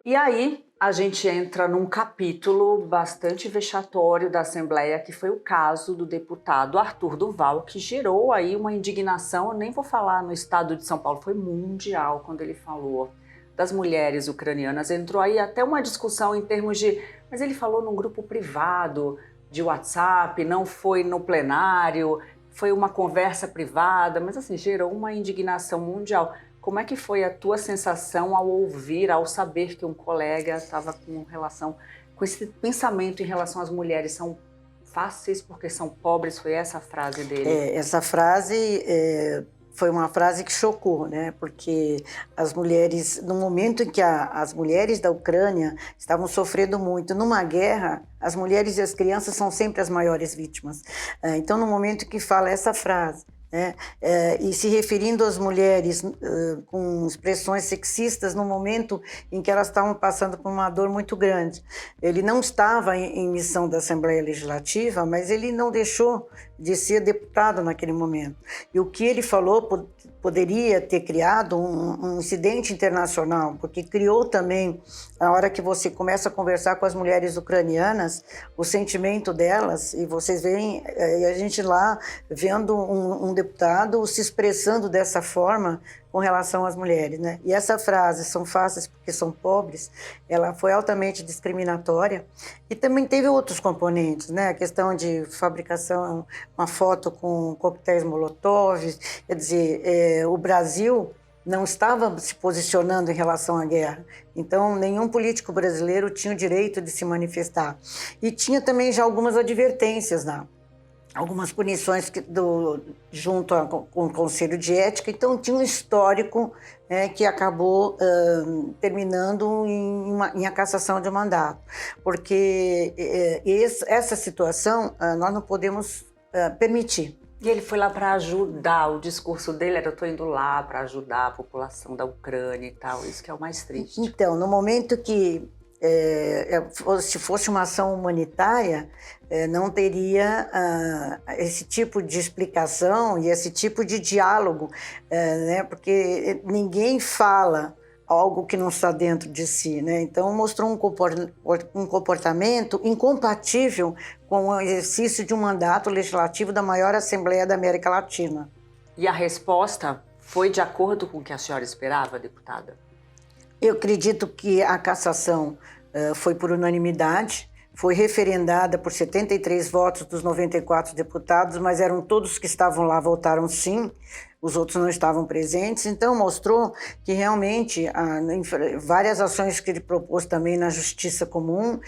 E aí a gente entra num capítulo bastante vexatório da Assembleia, que foi o caso do deputado Arthur Duval, que gerou aí uma indignação, eu nem vou falar no estado de São Paulo, foi mundial quando ele falou das mulheres ucranianas. Entrou aí até uma discussão em termos de, mas ele falou num grupo privado de WhatsApp, não foi no plenário, foi uma conversa privada, mas assim, gerou uma indignação mundial. Como é que foi a tua sensação ao ouvir, ao saber que um colega estava com esse pensamento em relação às mulheres são fáceis porque são pobres? Foi essa a frase dele? Essa frase foi uma frase que chocou, né? Porque as mulheres, no momento em que as mulheres da Ucrânia estavam sofrendo muito numa guerra, as mulheres e as crianças são sempre as maiores vítimas. Então, no momento que fala essa frase, né? E se referindo às mulheres com expressões sexistas no momento em que elas estavam passando por uma dor muito grande. Ele não estava em missão da Assembleia Legislativa, mas ele não deixou de ser deputado naquele momento. E o que ele falou poderia ter criado um incidente internacional, porque criou também, a hora que você começa a conversar com as mulheres ucranianas, o sentimento delas, e vocês veem a gente lá vendo um deputado se expressando dessa forma com relação às mulheres, né? E essa frase, são fáceis porque são pobres, ela foi altamente discriminatória e também teve outros componentes, né? A questão de fabricação, uma foto com coquetéis Molotov, quer dizer, o Brasil não estava se posicionando em relação à guerra. Então, nenhum político brasileiro tinha o direito de se manifestar. E tinha também já algumas advertências algumas punições junto com o Conselho de Ética, então tinha um histórico que acabou terminando em a cassação de mandato, porque essa situação nós não podemos permitir. E ele foi lá para ajudar, o discurso dele era: eu estou indo lá para ajudar a população da Ucrânia e tal, isso que é o mais triste. Então, no momento que se fosse uma ação humanitária, não teria esse tipo de explicação e esse tipo de diálogo, né? Porque ninguém fala algo que não está dentro de si, né? Então mostrou um comportamento incompatível com o exercício de um mandato legislativo da maior Assembleia da América Latina. E a resposta foi de acordo com o que a senhora esperava, deputada? Eu acredito que a cassação foi por unanimidade, foi referendada por 73 votos dos 94 deputados, mas eram todos que estavam lá, votaram sim, os outros não estavam presentes, então mostrou que realmente várias ações que ele propôs também na Justiça Comum,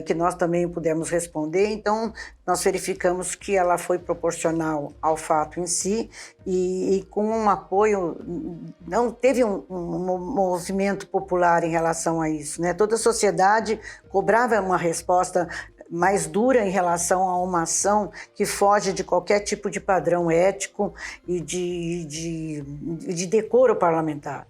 que nós também pudemos responder, então nós verificamos que ela foi proporcional ao fato em si e com um apoio, não teve um movimento popular em relação a isso, né? Toda a sociedade cobrava uma resposta mais dura em relação a uma ação que foge de qualquer tipo de padrão ético e de decoro parlamentar.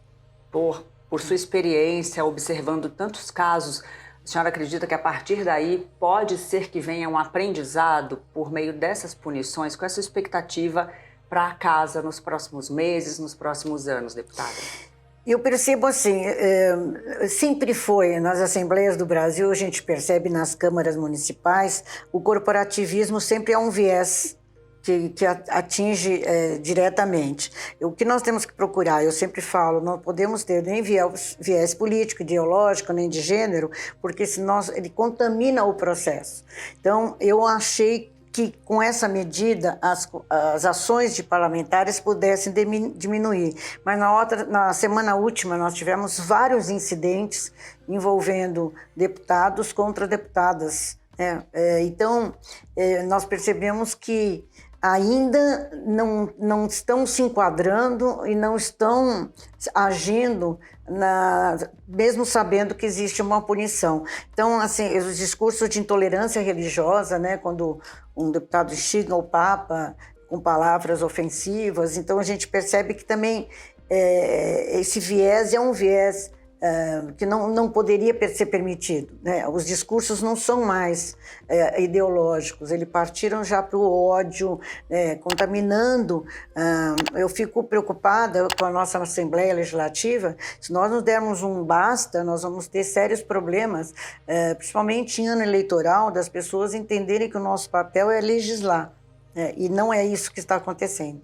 Por sua experiência, observando tantos casos, a senhora acredita que a partir daí pode ser que venha um aprendizado por meio dessas punições, com essa expectativa para casa nos próximos meses, nos próximos anos, deputada? Eu percebo assim, sempre foi, nas Assembleias do Brasil, a gente percebe nas câmaras municipais, o corporativismo sempre é um viés que atinge diretamente. O que nós temos que procurar, eu sempre falo, não podemos ter nem viés político, ideológico, nem de gênero, porque senão ele contamina o processo. Então, eu achei que com essa medida as ações de parlamentares pudessem diminuir. Mas na semana última nós tivemos vários incidentes envolvendo deputados contra deputadas. Então, nós percebemos que ainda não estão se enquadrando e não estão agindo, mesmo sabendo que existe uma punição. Então, assim, os discursos de intolerância religiosa, né, quando um deputado xinga o Papa com palavras ofensivas, então a gente percebe que também esse viés é um viés que não poderia ser permitido, né? Os discursos não são mais ideológicos, eles partiram já para o ódio, contaminando. Eu fico preocupada com a nossa Assembleia Legislativa. Se nós não dermos um basta, nós vamos ter sérios problemas, principalmente em ano eleitoral, das pessoas entenderem que o nosso papel é legislar, e não é isso que está acontecendo.